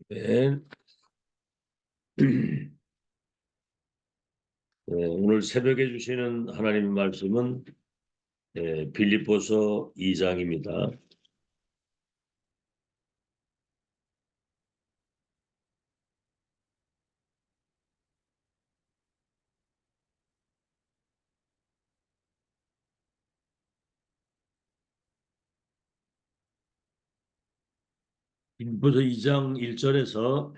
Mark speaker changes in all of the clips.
Speaker 1: 네. 오늘 새벽에 주시는 하나님의 말씀은 빌립보서 2장입니다. 빌립보서 2장 1절에서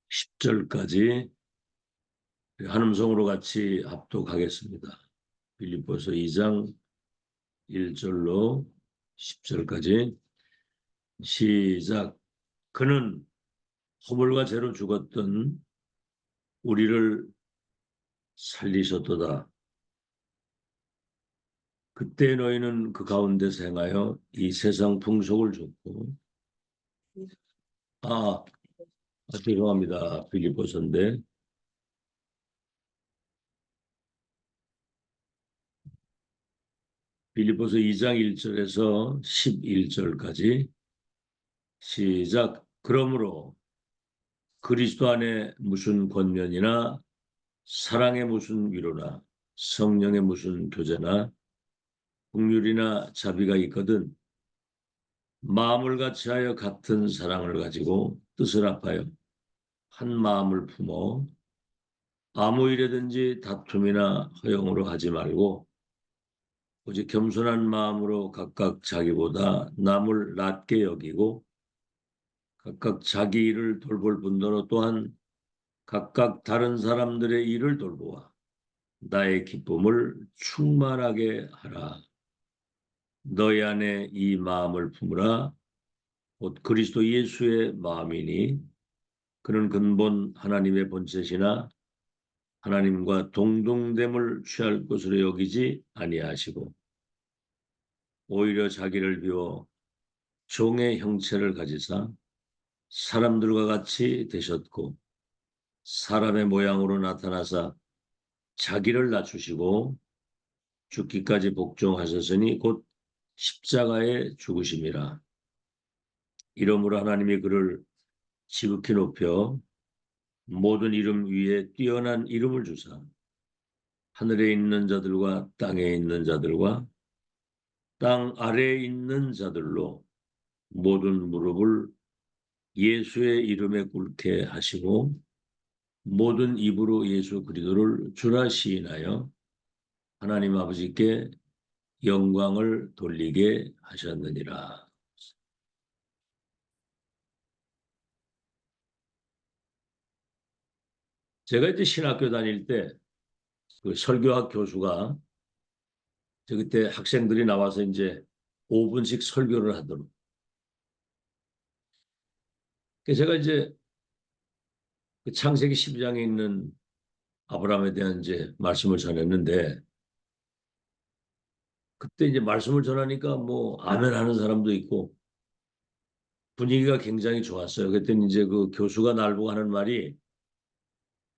Speaker 1: 10절까지 한 음성으로 같이 합독하겠습니다. 빌립보서 2장 1절로 10절까지 시작. 그는 허물과 죄로 죽었던 우리를 살리셨도다. 그때 너희는 그 가운데서 행하여 이 세상 풍속을 줬고, 죄송합니다. 빌립보서인데, 빌립보서 2장 1절에서 11절까지 시작. 그러므로 그리스도 안에 무슨 권면이나 사랑의 무슨 위로나 성령의 무슨 교제나 긍휼이나 자비가 있거든 마음을 같이하여 같은 사랑을 가지고 뜻을 합하여 한 마음을 품어 아무 일에든지 다툼이나 허용으로 하지 말고 오직 겸손한 마음으로 각각 자기보다 남을 낮게 여기고 각각 자기 일을 돌볼 뿐더러 또한 각각 다른 사람들의 일을 돌보아 나의 기쁨을 충만하게 하라. 너희 안에 이 마음을 품으라. 곧 그리스도 예수의 마음이니 그는 근본 하나님의 본체시나 하나님과 동등됨을 취할 것으로 여기지 아니하시고 오히려 자기를 비워 종의 형체를 가지사 사람들과 같이 되셨고 사람의 모양으로 나타나사 자기를 낮추시고 죽기까지 복종하셨으니 곧 십자가에 죽으심이라. 이러므로 하나님이 그를 지극히 높여 모든 이름 위에 뛰어난 이름을 주사 하늘에 있는 자들과 땅에 있는 자들과 땅 아래에 있는 자들로 모든 무릎을 예수의 이름에 꿇게 하시고 모든 입으로 예수 그리스도를 주라 시인하여 하나님 아버지께 영광을 돌리게 하셨느니라. 제가 이제 신학교 다닐 때 그 설교학 교수가 저 그때 학생들이 나와서 이제 5분씩 설교를 하도록. 제가 이제 그 창세기 12장에 있는 아브라함에 대한 이제 말씀을 전했는데 그때 이제 말씀을 전하니까 뭐 아멘 하는 사람도 있고 분위기가 굉장히 좋았어요. 그때 이제 그 교수가 나보고 하는 말이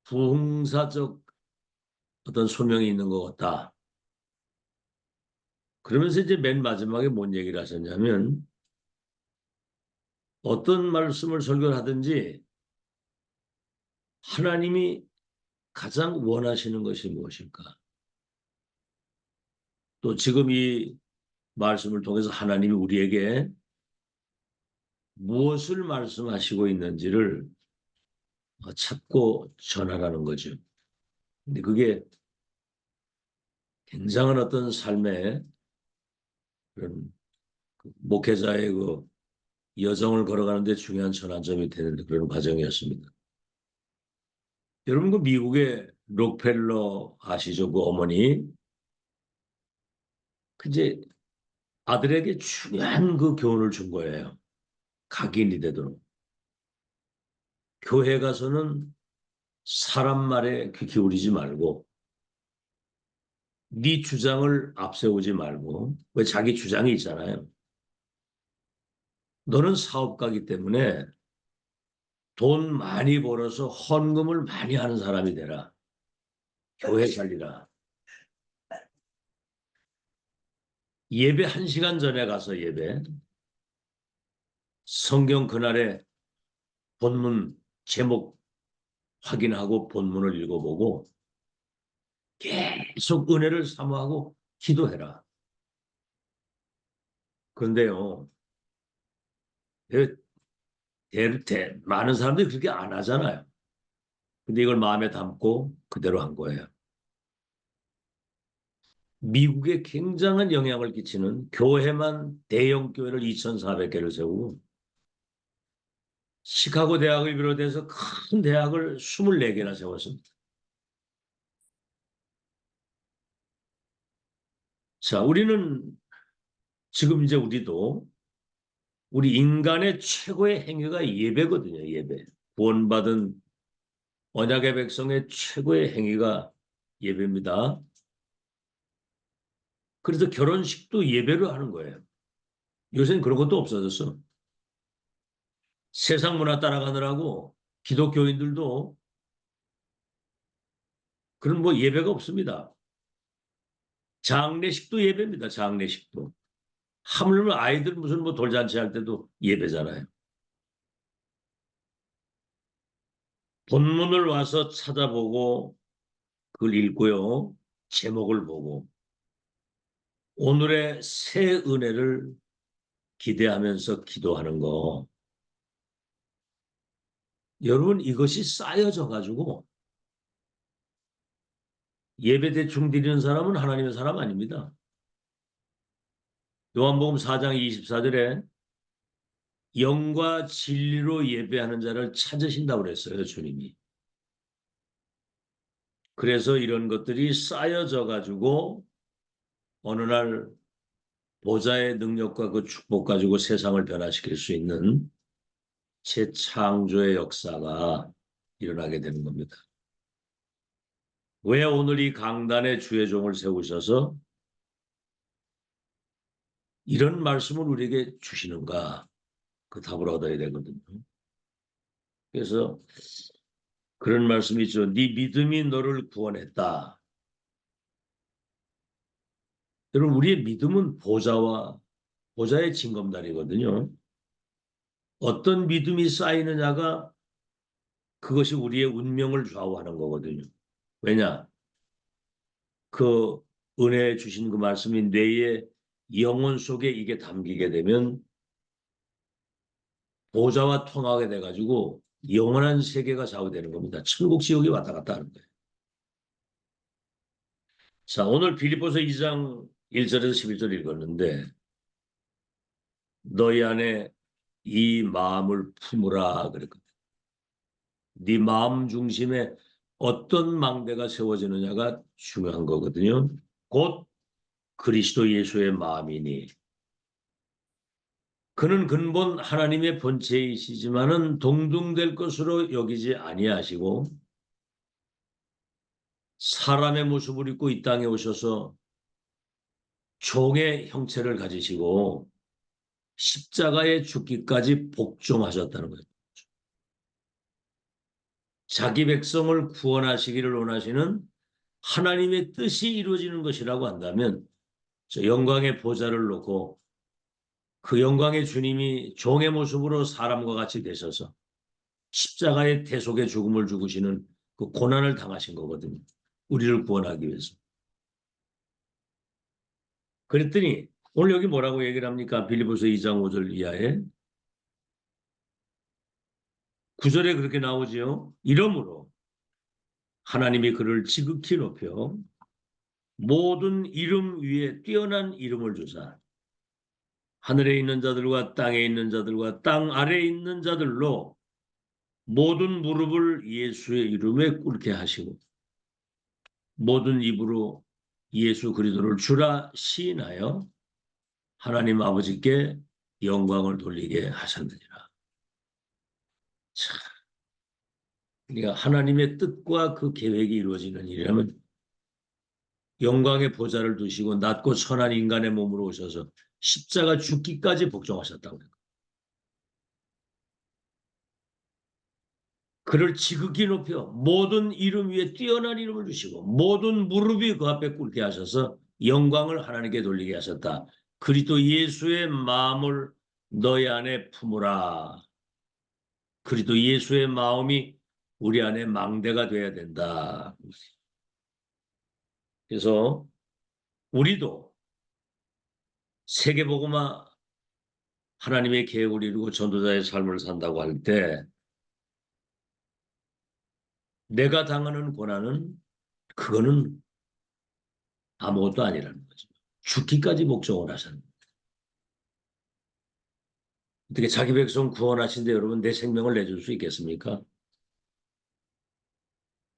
Speaker 1: 부흥사적 어떤 소명이 있는 것 같다. 그러면서 이제 맨 마지막에 뭔 얘기를 하셨냐면 어떤 말씀을 설교를 하든지 하나님이 가장 원하시는 것이 무엇일까? 또 지금 이 말씀을 통해서 하나님이 우리에게 무엇을 말씀하시고 있는지를 찾고 전하라는 거죠. 근데 그게 굉장한 어떤 삶의 그런 목회자의 그 여정을 걸어가는데 중요한 전환점이 되는 그런 과정이었습니다. 여러분 그 미국의 록펠러 아시죠? 그 어머니 그 이제 아들에게 중요한 그 교훈을 준 거예요. 각인이 되도록. 교회 가서는 사람 말에 귀 기울이지 말고 네 주장을 앞세우지 말고 왜 자기 주장이 있잖아요. 너는 사업가이기 때문에 돈 많이 벌어서 헌금을 많이 하는 사람이 되라. 교회 살리라. 예배 1시간 전에 가서 예배, 성경 그날의 본문 제목 확인하고 본문을 읽어보고 계속 은혜를 사모하고 기도해라. 그런데요, 많은 사람들이 그렇게 안 하잖아요. 근데 이걸 마음에 담고 그대로 한 거예요. 미국에 굉장한 영향을 끼치는 교회만 대형 교회를 2,400개를 세우고 시카고 대학을 비롯해서 큰 대학을 24개나 세웠습니다. 자, 우리는 지금 이제 우리도 우리 인간의 최고의 행위가 예배거든요. 예배. 구원받은 언약의 백성의 최고의 행위가 예배입니다. 그래서 결혼식도 예배로 하는 거예요. 요새는 그런 것도 없어졌어. 세상 문화 따라가느라고 기독교인들도 그런 뭐 예배가 없습니다. 장례식도 예배입니다. 장례식도. 하물며 아이들 무슨 뭐 돌잔치 할 때도 예배잖아요. 본문을 와서 찾아보고 그걸 읽고요. 제목을 보고 오늘의 새 은혜를 기대하면서 기도하는 거. 여러분 이것이 쌓여져 가지고 예배 대충 드리는 사람은 하나님의 사람 아닙니다. 요한복음 4장 24절에 영과 진리로 예배하는 자를 찾으신다고 그랬어요. 주님이. 그래서 이런 것들이 쌓여져 가지고 어느 날 보좌의 능력과 그 축복 가지고 세상을 변화시킬 수 있는 재창조의 역사가 일어나게 되는 겁니다. 왜 오늘 이 강단에 주의 종을 세우셔서 이런 말씀을 우리에게 주시는가? 그 답을 얻어야 되거든요. 그래서 그런 말씀이 있죠. 네 믿음이 너를 구원했다. 여러분 우리의 믿음은 보좌의 징검다리거든요. 어떤 믿음이 쌓이느냐가 그것이 우리의 운명을 좌우하는 거거든요. 왜냐? 그 은혜 주신 그 말씀이 뇌의 영혼 속에 이게 담기게 되면 보좌와 통하게 돼가지고 영원한 세계가 좌우되는 겁니다. 천국 지옥이 왔다 갔다 하는 거예요. 자, 오늘 빌립보서 2장 1절에서 11절 읽었는데 너희 안에 이 마음을 품으라 그랬거든. 네 마음 중심에 어떤 망대가 세워지느냐가 중요한 거거든요. 곧 그리스도 예수의 마음이니 그는 근본 하나님의 본체이시지만은 동등될 것으로 여기지 아니하시고 사람의 모습을 입고 이 땅에 오셔서 종의 형체를 가지시고 십자가에 죽기까지 복종하셨다는 거예요. 자기 백성을 구원하시기를 원하시는 하나님의 뜻이 이루어지는 것이라고 한다면 저 영광의 보좌를 놓고 그 영광의 주님이 종의 모습으로 사람과 같이 되셔서 십자가의 대속의 죽음을 죽으시는 그 고난을 당하신 거거든요. 우리를 구원하기 위해서. 그랬더니 오늘 여기 뭐라고 얘기를 합니까? 빌립보서 2장 5절 이하에 9절에 그렇게 나오지요. 이러므로 하나님이 그를 지극히 높여 모든 이름 위에 뛰어난 이름을 주사 하늘에 있는 자들과 땅에 있는 자들과 땅 아래에 있는 자들로 모든 무릎을 예수의 이름에 꿇게 하시고 모든 입으로 예수 그리스도를 주라 시인하여 하나님 아버지께 영광을 돌리게 하셨느니라. 참, 그러니까 하나님의 뜻과 그 계획이 이루어지는 일이라면 영광의 보좌를 두시고 낮고 선한 인간의 몸으로 오셔서 십자가 죽기까지 복종하셨다고 해요. 그를 지극히 높여 모든 이름 위에 뛰어난 이름을 주시고 모든 무릎이 그 앞에 꿇게 하셔서 영광을 하나님께 돌리게 하셨다. 그리스도 예수의 마음을 너희 안에 품으라. 그리스도 예수의 마음이 우리 안에 망대가 돼야 된다. 그래서 우리도 세계복음화 하나님의 계획을 이루고 전도자의 삶을 산다고 할 때 내가 당하는 고난은 그거는 아무것도 아니라는 거죠. 죽기까지 목적을 하셨는 거예요. 어떻게 자기 백성 구원하신데 여러분 내 생명을 내줄 수 있겠습니까?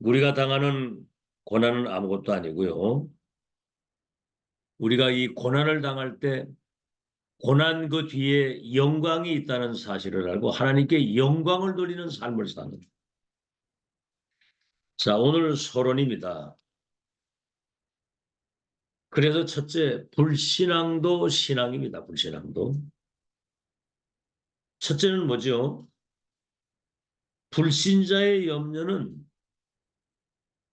Speaker 1: 우리가 당하는 고난은 아무것도 아니고요. 우리가 이 고난을 당할 때 고난 그 뒤에 영광이 있다는 사실을 알고 하나님께 영광을 돌리는 삶을 사는. 자, 오늘 서론입니다. 그래서 첫째, 불신앙도 신앙입니다. 불신앙도. 첫째는 뭐죠? 불신자의 염려는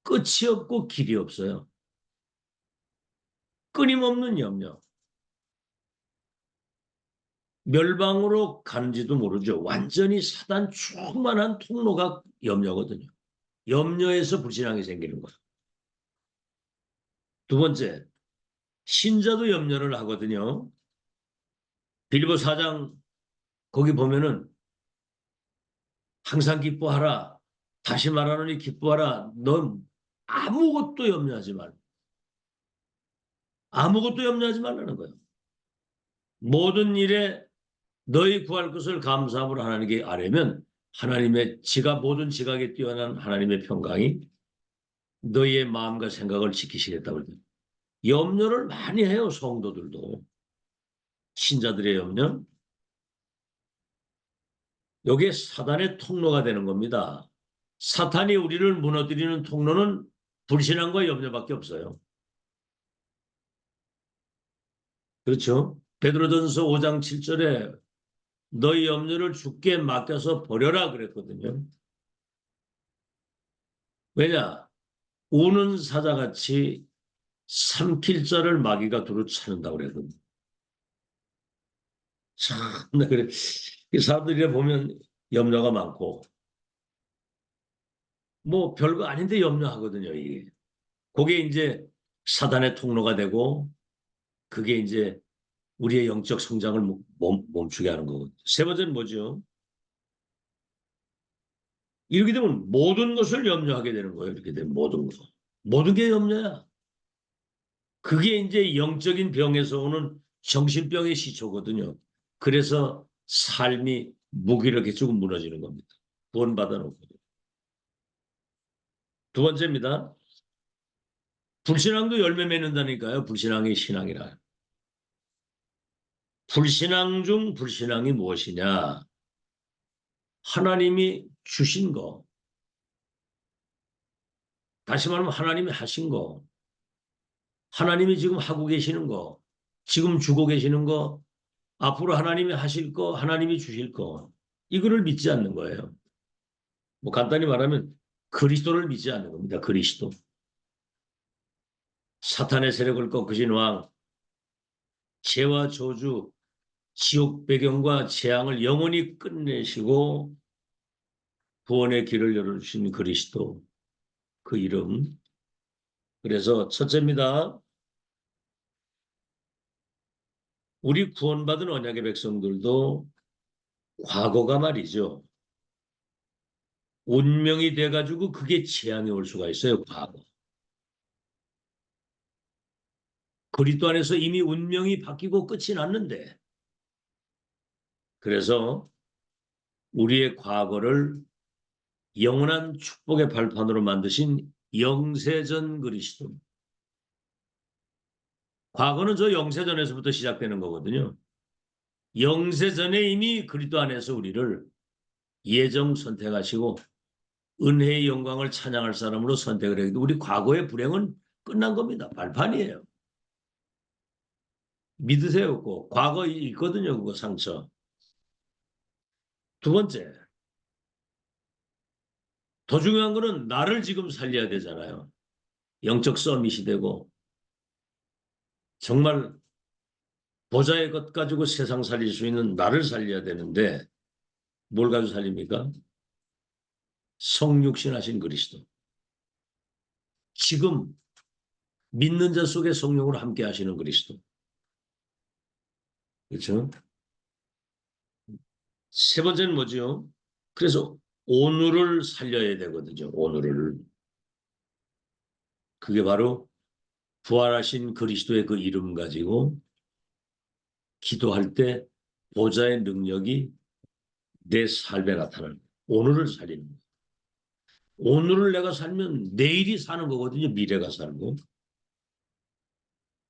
Speaker 1: 끝이 없고 길이 없어요. 끊임없는 염려. 멸망으로 가는지도 모르죠. 완전히 사단 충만한 통로가 염려거든요. 염려에서 불신앙이 생기는 거예요. 두 번째, 신자도 염려를 하거든요. 빌립보 4장 거기 보면은 항상 기뻐하라. 다시 말하노니 기뻐하라. 넌 아무것도 염려하지 말라. 아무것도 염려하지 말라는 거예요. 모든 일에 너희 구할 것을 감사함으로 하나님께 아뢰면 하나님의 모든 지각에 뛰어난 하나님의 평강이 너희의 마음과 생각을 지키시겠다고 그러죠. 염려를 많이 해요. 성도들도. 신자들의 염려. 이게 사단의 통로가 되는 겁니다. 사탄이 우리를 무너뜨리는 통로는 불신앙과 염려밖에 없어요. 그렇죠? 베드로전서 5장 7절에 너희 염려를 주께 맡겨서 버려라 그랬거든요. 왜냐? 우는 사자같이 삼킬 자를 마귀가 두루 찾는다고 그랬거든요. 참, 그래. 이 사람들이 보면 염려가 많고 뭐 별거 아닌데 염려하거든요. 이게. 그게 이제 사단의 통로가 되고 그게 이제 우리의 영적 성장을 멈추게 하는 거거든요. 세 번째는 뭐죠? 이렇게 되면 모든 것을 염려하게 되는 거예요. 이렇게 되면 모든 것. 모든 게 염려야. 그게 이제 영적인 병에서 오는 정신병의 시초거든요. 그래서 삶이 무기력해 조금 무너지는 겁니다. 구원받아 놓고. 두 번째입니다. 불신앙도 열매 맺는다니까요. 불신앙이 신앙이라. 불신앙 중 불신앙이 무엇이냐? 하나님이 주신 거. 다시 말하면 하나님이 하신 거. 하나님이 지금 하고 계시는 거. 지금 주고 계시는 거. 앞으로 하나님이 하실 거. 하나님이 주실 거. 이거를 믿지 않는 거예요. 뭐 간단히 말하면 그리스도를 믿지 않는 겁니다. 그리스도. 사탄의 세력을 꺾으신 왕. 죄와 저주, 지옥 배경과 재앙을 영원히 끝내시고 구원의 길을 열어주신 그리스도. 그 이름. 그래서 첫째입니다. 우리 구원받은 언약의 백성들도 과거가 말이죠. 운명이 돼가지고 그게 재앙이 올 수가 있어요. 과거. 그리스도 안에서 이미 운명이 바뀌고 끝이 났는데 그래서 우리의 과거를 영원한 축복의 발판으로 만드신 영세전 그리스도. 과거는 저 영세전에서부터 시작되는 거거든요. 영세전에 이미 그리스도 안에서 우리를 예정 선택하시고 은혜의 영광을 찬양할 사람으로 선택을 했기 때문에 우리 과거의 불행은 끝난 겁니다. 발판이에요. 믿으세요. 꼭. 과거 있거든요. 그거 상처. 두 번째. 더 중요한 거는 나를 지금 살려야 되잖아요. 영적 서밋이 되고 정말 보좌의 것 가지고 세상 살릴 수 있는 나를 살려야 되는데 뭘 가지고 살립니까? 성육신하신 그리스도. 지금 믿는 자 속에 성령으로 함께 하시는 그리스도. 그렇죠? 세 번째는 뭐죠? 그래서 오늘을 살려야 되거든요. 오늘을. 그게 바로 부활하신 그리스도의 그 이름 가지고 기도할 때 보좌의 능력이 내 삶에 나타나는 거예요. 오늘을 살리는 거예요. 오늘을 내가 살면 내일이 사는 거거든요. 미래가 살고.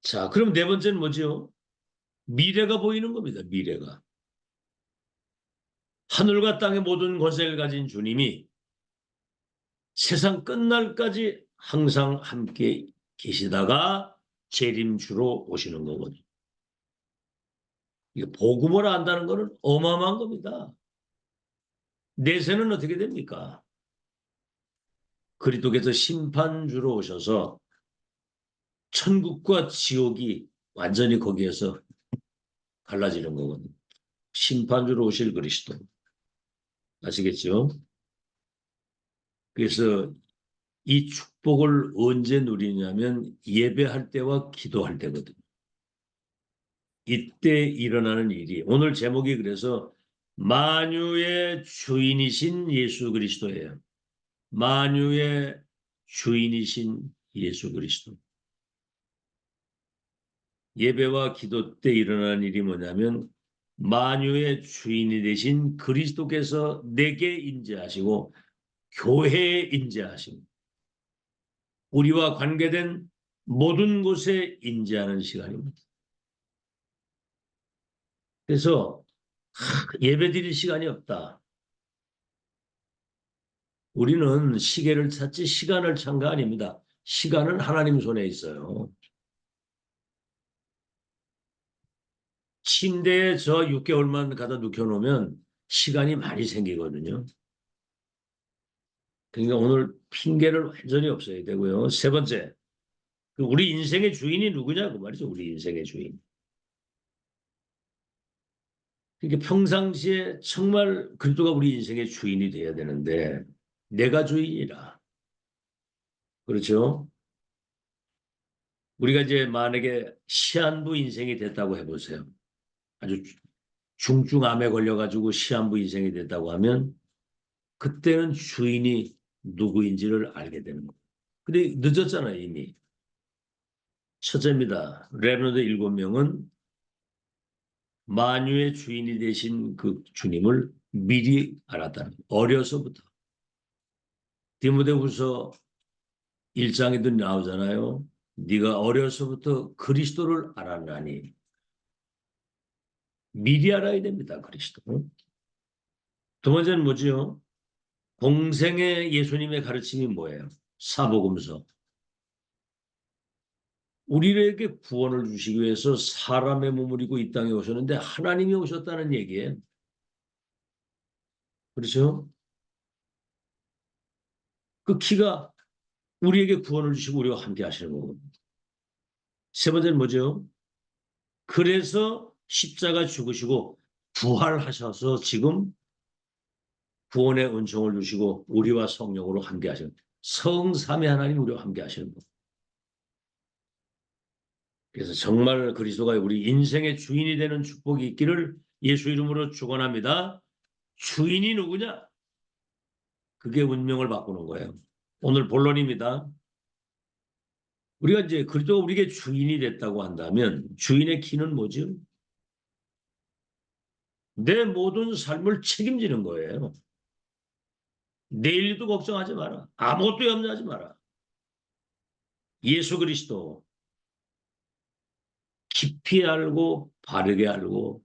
Speaker 1: 자, 그럼 네 번째는 뭐죠? 미래가 보이는 겁니다. 미래가. 하늘과 땅의 모든 권세를 가진 주님이 세상 끝날까지 항상 함께 계시다가 재림주로 오시는 거거든요. 이게 복음을 안다는 것은 어마어마한 겁니다. 내세는 어떻게 됩니까? 그리스도께서 심판주로 오셔서 천국과 지옥이 완전히 거기에서 갈라지는 거거든요. 심판주로 오실 그리스도. 아시겠죠? 그래서 이 축복을 언제 누리냐면 예배할 때와 기도할 때거든요. 이때 일어나는 일이 오늘 제목이 그래서 만유의 주인이신 예수 그리스도예요. 만유의 주인이신 예수 그리스도. 예배와 기도 때 일어나는 일이 뭐냐면 만유의 주인이 되신 그리스도께서 내게 임재하시고 교회에 임재하시고 우리와 관계된 모든 곳에 임재하는 시간입니다. 그래서 예배 드릴 시간이 없다. 우리는 시계를 찾지 시간을 찬 거 아닙니다. 시간은 하나님 손에 있어요. 침대에 저 6개월만 갖다 눕혀놓으면 시간이 많이 생기거든요. 그러니까 오늘 핑계를 완전히 없애야 되고요. 세 번째, 우리 인생의 주인이 누구냐 그 말이죠. 우리 인생의 주인. 그러니까 평상시에 정말 그리스도가 우리 인생의 주인이 돼야 되는데 내가 주인이라. 그렇죠? 우리가 이제 만약에 시한부 인생이 됐다고 해보세요. 아주 중증암에 걸려가지고 시한부 인생이 됐다고 하면 그때는 주인이 누구인지를 알게 되는 거예요. 근데 늦었잖아요, 이미. 첫째입니다. 레너드 7명은 만유의 주인이 되신 그 주님을 미리 알았다는 거예요. 어려서부터. 디모데후서 1장에도 나오잖아요. 네가 어려서부터 그리스도를 알았나니 미리 알아야 됩니다. 그리스도. 두 번째는 뭐지요? 공생의 예수님의 가르침이 뭐예요? 사복음서. 우리에게 구원을 주시기 위해서 사람의 몸을 입고 이 땅에 오셨는데 하나님이 오셨다는 얘기예요. 그렇죠? 그 키가 우리에게 구원을 주시고 우리와 함께 하시는 거고. 세 번째는 뭐죠? 그래서 십자가 죽으시고 부활하셔서 지금 구원의 은총을 주시고 우리와 성령으로 함께 하시는 성삼위 하나님 우리와 함께 하시는 거. 그래서 정말 그리스도가 우리 인생의 주인이 되는 축복이 있기를 예수 이름으로 축원합니다. 주인이 누구냐? 그게 운명을 바꾸는 거예요. 오늘 본론입니다. 우리가 이제 그리스도가 우리에게 주인이 됐다고 한다면 주인의 키는 뭐죠? 내 모든 삶을 책임지는 거예요. 내일도 걱정하지 마라. 아무것도 염려하지 마라. 예수 그리스도 깊이 알고 바르게 알고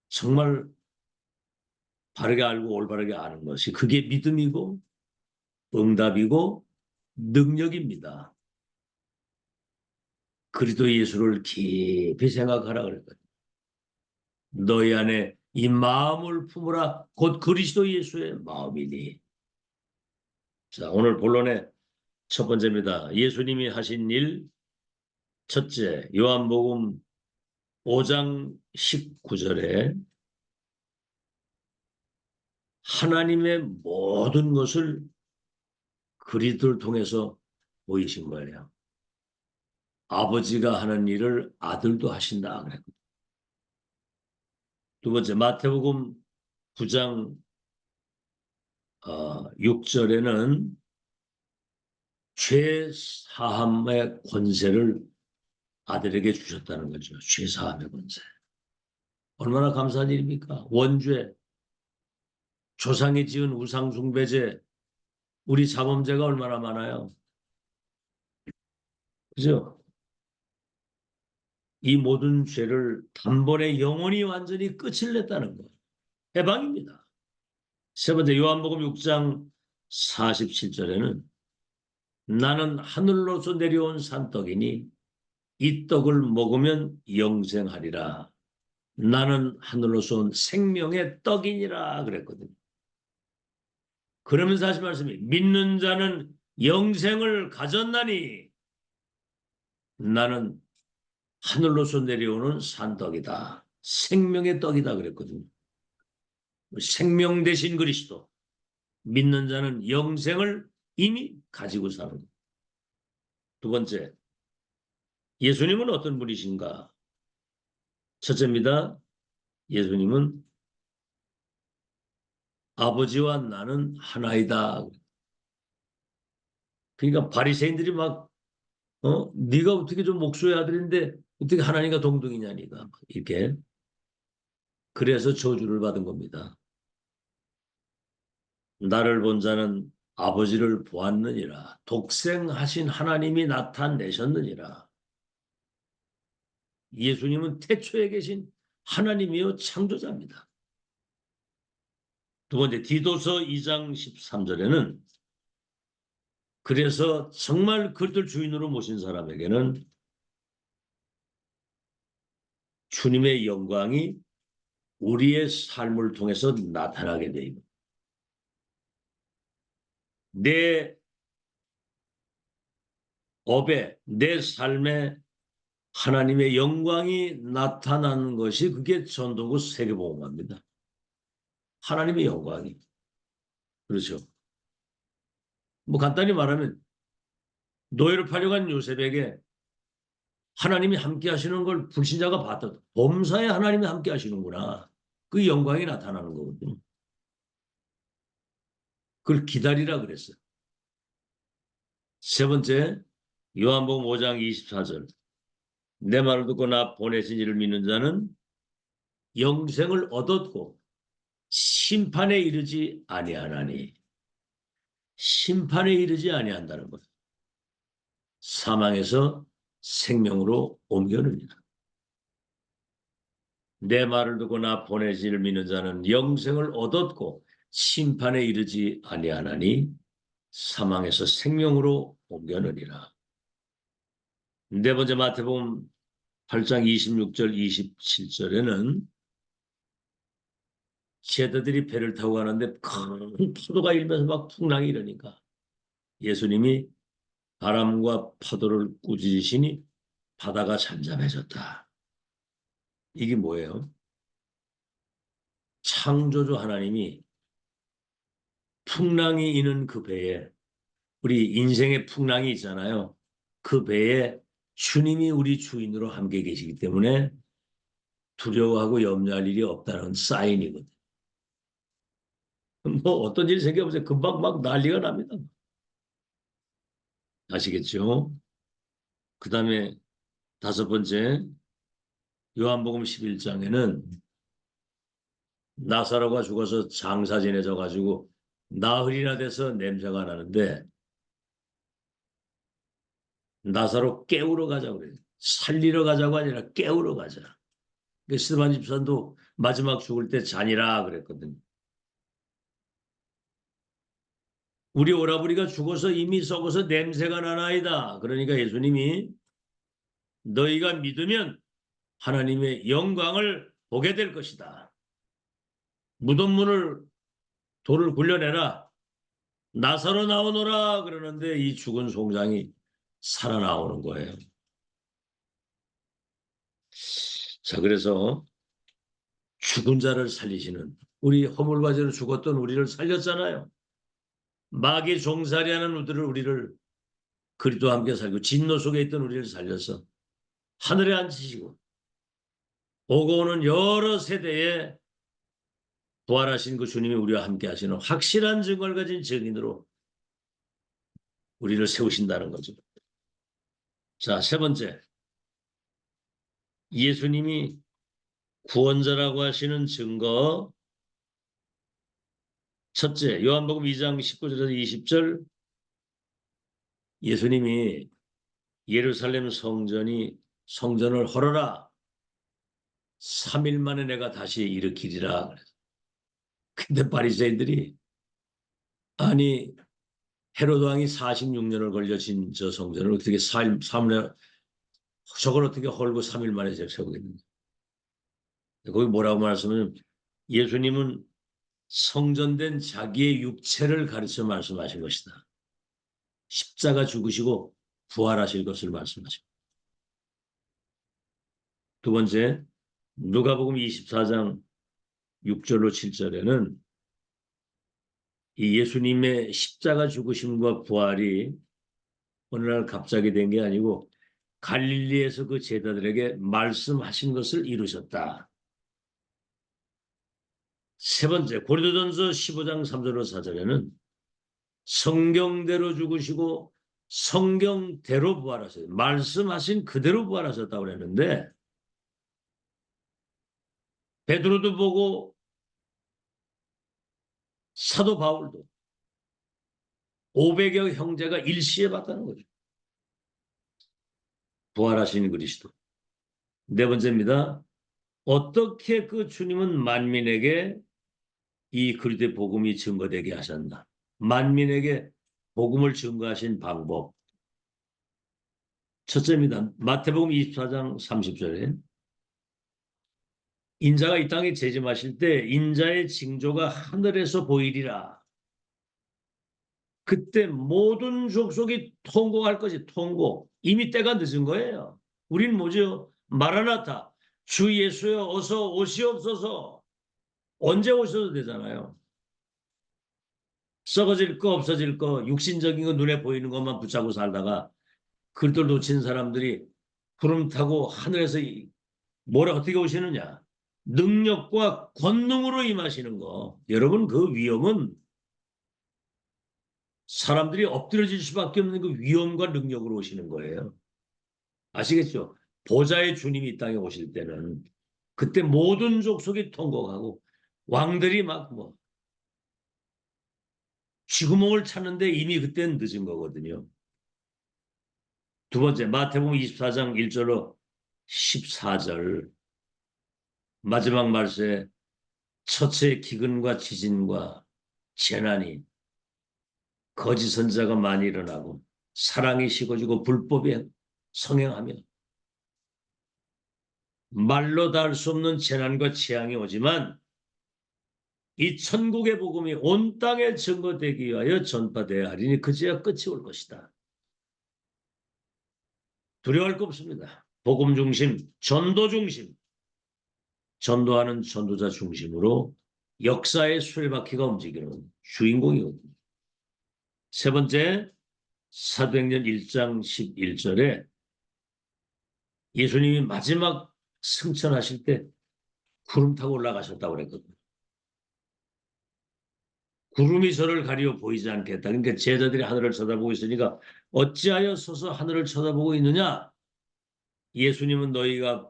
Speaker 1: 정말 바르게 알고 올바르게 아는 것이 그게 믿음이고 응답이고 능력입니다. 그리스도 예수를 깊이 생각하라 그랬거든요. 너희 안에 이 마음을 품으라 곧 그리스도 예수의 마음이니. 자, 오늘 본론의 첫 번째입니다. 예수님이 하신 일 첫째, 요한복음 5장 19절에 하나님의 모든 것을 그리스도를 통해서 보이신 거예요. 아버지가 하는 일을 아들도 하신다 그랬거든요. 두 번째 마태복음 9장 6절에는 죄 사함의 권세를 아들에게 주셨다는 거죠. 죄 사함의 권세. 얼마나 감사한 일입니까? 원죄, 조상이 지은 우상 숭배죄, 우리 자범죄가 얼마나 많아요. 그죠? 이 모든 죄를 단번에 영원히 완전히 끝을 냈다는 거. 해방입니다. 세 번째 요한복음 6장 47절에는 나는 하늘로서 내려온 산떡이니 이 떡을 먹으면 영생하리라. 나는 하늘로서 온 생명의 떡이니라 그랬거든요. 그러면서 하신 말씀이 믿는 자는 영생을 가졌나니 나는 하늘로서 내려오는 산떡이다. 생명의 떡이다 그랬거든요. 생명 대신 그리스도. 믿는 자는 영생을 이미 가지고 사는 것. 두 번째, 예수님은 어떤 분이신가? 첫째입니다. 예수님은 아버지와 나는 하나이다. 그러니까 바리새인들이 막 네가 어떻게 좀 목수의 아들인데 어떻게 하나님과 동등이냐 니가 이렇게 그래서 저주를 받은 겁니다. 나를 본 자는 아버지를 보았느니라. 독생하신 하나님이 나타내셨느니라. 예수님은 태초에 계신 하나님이요 창조자입니다. 두 번째 디도서 2장 13절에는 그래서 정말 그들 주인으로 모신 사람에게는 주님의 영광이 우리의 삶을 통해서 나타나게 됩니다. 내 업에 내 삶에 하나님의 영광이 나타나는 것이 그게 전도고 세계복음화입니다. 하나님의 영광이. 그렇죠. 뭐 간단히 말하면 노예로 팔려간 요셉에게 하나님이 함께 하시는 걸 불신자가 봤다. 범사에 하나님이 함께 하시는구나. 그 영광이 나타나는 거거든요. 그걸 기다리라 그랬어요. 세 번째, 요한복음 5장 24절. 내 말을 듣고 나 보내신 이를 믿는 자는 영생을 얻었고 심판에 이르지 아니하나니. 심판에 이르지 아니한다는 것. 사망에서 생명으로 옮겨냅니다. 내 말을 듣고 나 보내신 이를 믿는 자는 영생을 얻었고 심판에 이르지 아니하나니 사망에서 생명으로 옮겨내리라. 네 번째 마태복음 8장 26절 27절에는 제자들이 배를 타고 가는데 큰 파도가 일면서 막 풍랑이 일으니까 예수님이 바람과 파도를 꾸짖으시니 바다가 잠잠해졌다. 이게 뭐예요? 창조주 하나님이 풍랑이 있는 그 배에 우리 인생의 풍랑이 있잖아요. 그 배에 주님이 우리 주인으로 함께 계시기 때문에 두려워하고 염려할 일이 없다는 사인이거든요. 뭐 어떤 일이 생겨보세요. 금방 막 난리가 납니다. 아시겠죠? 그 다음에 다섯 번째 요한복음 11장에는 나사로가 죽어서 장사 지내져 가지고 나흘이나 돼서 냄새가 나는데 나사로 깨우러 가자고 그래요. 살리러 가자고 아니라 깨우러 가자. 스테반 집사도 마지막 죽을 때 잔이라 그랬거든요. 우리 오라버니가 죽어서 이미 썩어서 냄새가 나나이다. 그러니까 예수님이 너희가 믿으면 하나님의 영광을 보게 될 것이다. 무덤문을 돌을 굴려내라. 나사로 나오너라 그러는데 이 죽은 송장이 살아나오는 거예요. 자, 그래서 죽은 자를 살리시는, 우리 허물과제로 죽었던 우리를 살렸잖아요. 마귀 종살이하는 우리를 그리스도와 함께 살고 진노 속에 있던 우리를 살려서 하늘에 앉히시고 오고 오는 여러 세대에 부활하신 그 주님이 우리와 함께 하시는 확실한 증거를 가진 증인으로 우리를 세우신다는 거죠. 자, 세 번째, 예수님이 구원자라고 하시는 증거. 첫째, 요한복음 2장 19절에서 20절, 예수님이 예루살렘 성전을 헐어라, 3일 만에 내가 다시 일으키리라. 근데 바리새인들이, 아니 헤로드 왕이 46년을 걸려 진 저 성전을 어떻게 3일, 저걸 어떻게 헐고 3일 만에 세우겠느냐. 거기 뭐라고 말씀하면, 예수님은 성전된 자기의 육체를 가르쳐 말씀하신 것이다. 십자가 죽으시고 부활하실 것을 말씀하십니다. 두 번째, 누가복음 24장 6절로 7절에는 이 예수님의 십자가 죽으심과 부활이 어느 날 갑자기 된 게 아니고 갈릴리에서 그 제자들에게 말씀하신 것을 이루셨다. 세 번째, 고린도전서 15장 3절로 4절에는 성경대로 죽으시고 성경대로 부활하셨다. 말씀하신 그대로 부활하셨다고 그랬는데, 베드로도 보고 사도 바울도 500여 형제가 일시에 봤다는 거죠. 부활하신 그리스도. 네 번째입니다. 어떻게 그 주님은 만민에게 이 그리스도의 복음이 증거되게 하셨나? 만민에게 복음을 증거하신 방법. 첫째입니다. 마태복음 24장 30절에 인자가 이 땅에 재림하실 때 인자의 징조가 하늘에서 보이리라. 그때 모든 족속이 통곡할 것이, 통곡. 이미 때가 늦은 거예요. 우린 뭐죠? 마라나타, 주 예수여 어서 오시옵소서. 언제 오셔도 되잖아요. 썩어질 거 없어질 거, 육신적인 거 눈에 보이는 것만 붙잡고 살다가 그걸 놓친 사람들이 구름 타고 하늘에서 뭐라 어떻게 오시느냐? 능력과 권능으로 임하시는 거. 여러분, 그 위험은 사람들이 엎드려질 수밖에 없는 그 위험과 능력으로 오시는 거예요. 아시겠죠? 보좌의 주님이 이 땅에 오실 때는 그때 모든 족속이 통곡하고 왕들이 막 쥐구멍을 찾는데 이미 그때는 늦은 거거든요. 두 번째, 마태복음 24장 1절로 14절 마지막 말씀에 첫째 기근과 지진과 재난이, 거짓 선지자가 많이 일어나고 사랑이 식어지고 불법이 성행하며 말로 다 할 수 없는 재난과 재앙이 오지만 이 천국의 복음이 온 땅에 증거되기 위하여 전파되어야 하리니 그제야 끝이 올 것이다. 두려워할 거 없습니다. 복음 중심, 전도 중심, 전도하는 전도자 중심으로 역사의 수레바퀴가 움직이는 주인공이거든요. 세 번째, 사도행전 1장 11절에 예수님이 마지막 승천하실 때 구름 타고 올라가셨다고 그랬거든요. 구름이 저를 가리워 보이지 않겠다. 그러니까 제자들이 하늘을 쳐다보고 있으니까 어찌하여 서서 하늘을 쳐다보고 있느냐? 예수님은 너희가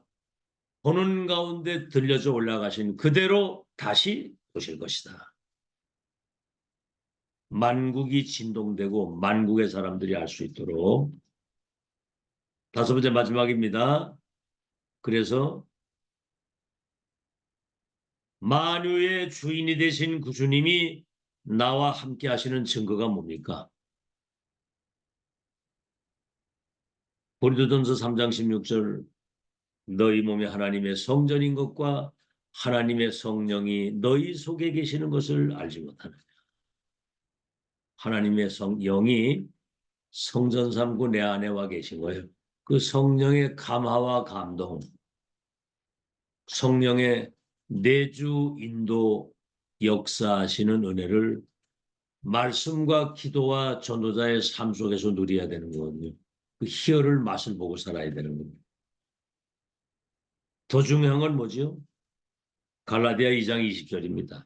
Speaker 1: 보는 가운데 들려져 올라가신 그대로 다시 오실 것이다. 만국이 진동되고 만국의 사람들이 알 수 있도록. 다섯 번째, 마지막입니다. 그래서 만유의 주인이 되신 그 주님이 나와 함께 하시는 증거가 뭡니까? 고린도전서 3장 16절, 너희 몸이 하나님의 성전인 것과 하나님의 성령이 너희 속에 계시는 것을 알지 못하느냐. 하나님의 영이 성전 삼고 내 안에 와 계신 거예요. 그 성령의 감화와 감동, 성령의 내주 인도 역사하시는 은혜를 말씀과 기도와 전도자의 삶 속에서 누려야 되는 거거든요. 그 희열을 맛을 보고 살아야 되는 겁니다. 더 중요한 건 뭐지요? 갈라디아 2장 20절입니다.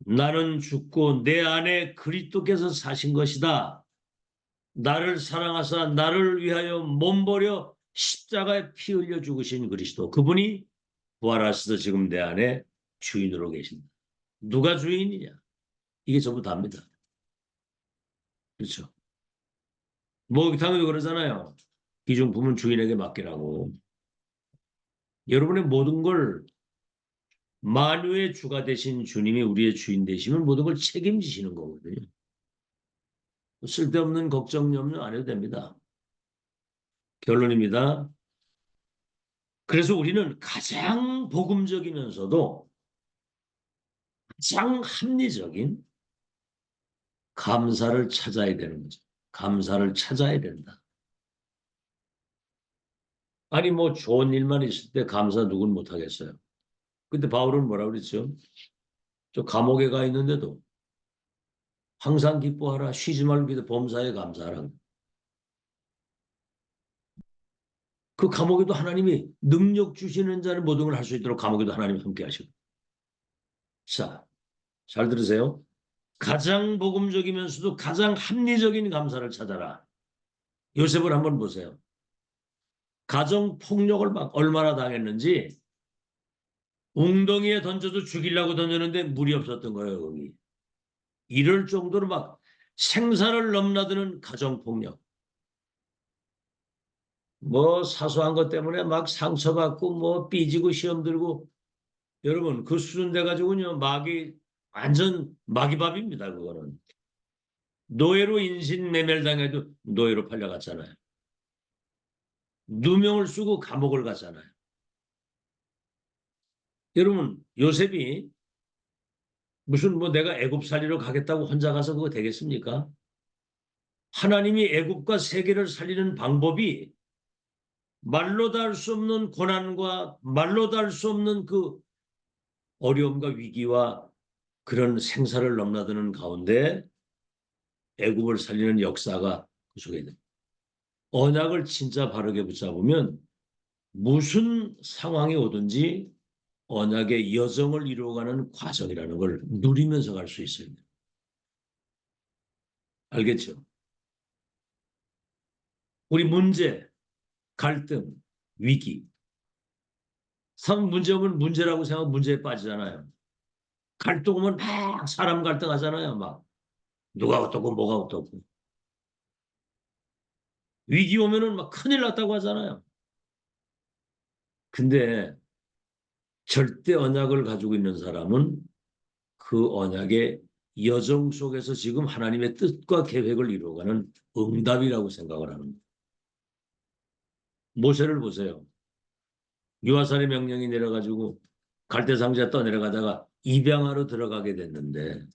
Speaker 1: 나는 죽고 내 안에 그리스도께서 사신 것이다. 나를 사랑하사 나를 위하여 몸버려 십자가에 피 흘려 죽으신 그리스도. 그분이 부활하셔서 지금 내 안에 주인으로 계신다. 누가 주인이냐? 이게 전부 다입니다. 그렇죠. 뭐 당연히 그러잖아요. 기중품은 주인에게 맡기라고. 여러분의 모든 걸 만유의 주가 되신 주님이 우리의 주인 되시면 모든 걸 책임지시는 거거든요. 쓸데없는 걱정 염려 안 해도 됩니다. 결론입니다. 그래서 우리는 가장 복음적이면서도 가장 합리적인 감사를 찾아야 되는 거죠. 감사를 찾아야 된다. 아니 뭐 좋은 일만 있을 때 감사 누군 못하겠어요. 근데 바울은 뭐라고 그랬죠? 저 감옥에 가 있는데도 항상 기뻐하라. 쉬지 말고 기도 범사에 감사하라. 그 감옥에도 하나님이 능력 주시는 자는 모든 걸 할 수 있도록 감옥에도 하나님이 함께 하시고. 자, 잘 들으세요. 가장 복음적이면서도 가장 합리적인 감사를 찾아라. 요셉을 한번 보세요. 가정 폭력을 막 얼마나 당했는지 웅덩이에 던져도 죽이려고 던졌는데 물이 없었던 거예요, 거기. 이럴 정도로 막 생사를 넘나드는 가정 폭력. 뭐 사소한 것 때문에 막 상처받고 뭐 삐지고 시험 들고 여러분 그 수준 돼가지고요 마귀 완전 마귀밥입니다. 그거는 노예로 인신매매당해도 노예로 팔려갔잖아요. 누명을 쓰고 감옥을 갔잖아요. 여러분 요셉이 무슨 뭐 내가 애굽 살리러 가겠다고 혼자 가서 그거 되겠습니까? 하나님이 애굽과 세계를 살리는 방법이 말로도 할 수 없는 고난과 말로도 할 수 없는 그 어려움과 위기와 그런 생사를 넘나드는 가운데 애굽을 살리는 역사가 그 속에 있는 언약을 진짜 바르게 붙잡으면 무슨 상황이 오든지 언약의 여정을 이루어가는 과정이라는 걸 누리면서 갈 수 있어요. 알겠죠? 우리 문제, 갈등, 위기. 문제 오면 문제라고 생각하면 문제에 빠지잖아요. 갈등 오면 막 사람 갈등하잖아요. 막 누가 어떻고 뭐가 어떻고. 위기 오면은 막 큰일 났다고 하잖아요. 근데 절대 언약을 가지고 있는 사람은 그 언약의 여정 속에서 지금 하나님의 뜻과 계획을 이루어가는 응답이라고 생각을 하는 거예요. 모세를 보세요. 유아살의 명령이 내려가지고 갈대상자 떠내려가다가 입양하러 들어가게 됐는데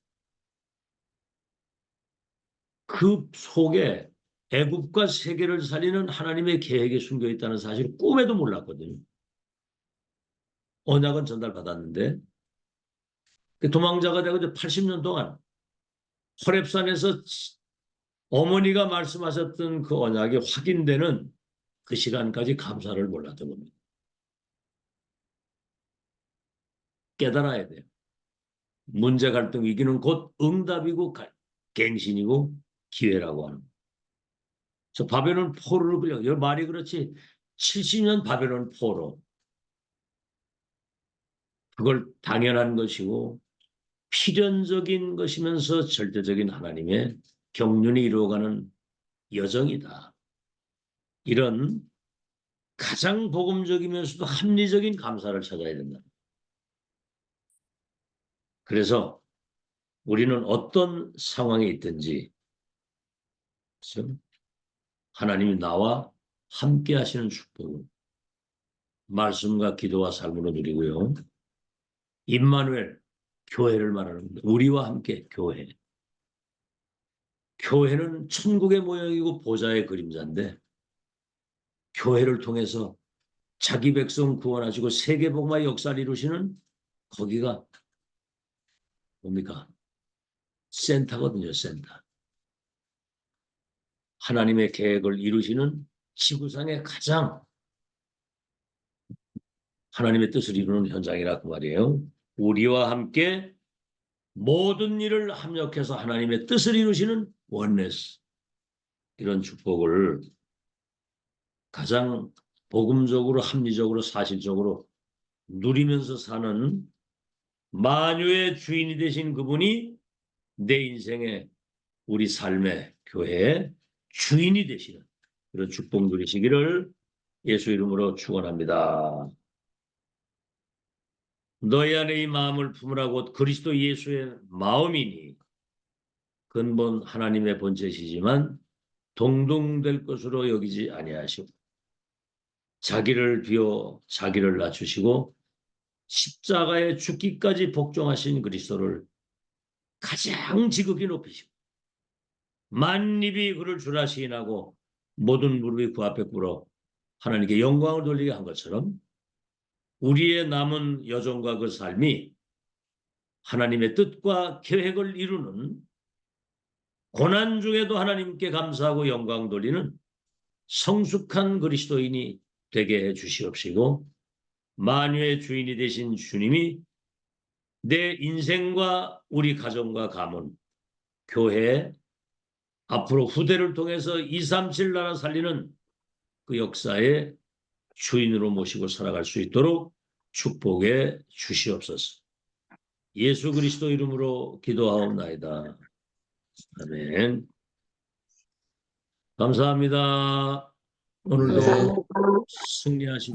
Speaker 1: 그 속에 애굽과 세계를 살리는 하나님의 계획이 숨겨 있다는 사실을 꿈에도 몰랐거든요. 언약은 전달받았는데 도망자가 되고 80년 동안 호렙산에서 어머니가 말씀하셨던 그 언약이 확인되는 그 시간까지 감사를 몰랐던 겁니다. 깨달아야 돼요. 문제 갈등 위기는 곧 응답이고 갱신이고 기회라고 하는 거예요. 저 바벨론 포로를 끌려 말이 그렇지 70년 바벨론 포로 그걸 당연한 것이고 필연적인 것이면서 절대적인 하나님의 경륜이 이루어가는 여정이다. 이런 가장 복음적이면서도 합리적인 감사를 찾아야 된다. 그래서 우리는 어떤 상황에 있든지 그렇죠? 하나님이 나와 함께 하시는 축복을 말씀과 기도와 삶으로 누리고요. 임마누엘 교회를 말하는 겁니다. 우리와 함께 교회. 교회는 천국의 모형이고 보좌의 그림자인데 교회를 통해서 자기 백성 구원하시고 세계복음화의 역사를 이루시는 거기가 뭡니까? 센터거든요. 센터. 하나님의 계획을 이루시는 지구상의 가장 하나님의 뜻을 이루는 현장이라고 말이에요. 우리와 함께 모든 일을 합력해서 하나님의 뜻을 이루시는 원네스, 이런 축복을 가장 복음적으로 합리적으로 사실적으로 누리면서 사는 만유의 주인이 되신 그분이 내 인생의 우리 삶의 교회의 주인이 되시는 그런 축복 누리시기를 예수 이름으로 축원합니다. 너희 안에 이 마음을 품으라 곧 그리스도 예수의 마음이니 근본 하나님의 본체시지만 동등될 것으로 여기지 아니하시고 자기를 비워 자기를 낮추시고 십자가에 죽기까지 복종하신 그리스도를 가장 지극히 높이시고 만입이 그를 주라 시인하고 모든 무릎이 그 앞에 꿇어 하나님께 영광을 돌리게 한 것처럼 우리의 남은 여정과 그 삶이 하나님의 뜻과 계획을 이루는 고난 중에도 하나님께 감사하고 영광 돌리는 성숙한 그리스도인이 되게 해 주시옵시고 만유의 주인이 되신 주님이 내 인생과 우리 가정과 가문, 교회, 앞으로 후대를 통해서 237 나라 살리는 그 역사의 주인으로 모시고 살아갈 수 있도록 축복해 주시옵소서. 예수 그리스도 이름으로 기도하옵나이다. 아멘. 감사합니다. 오늘도 승리하십시오.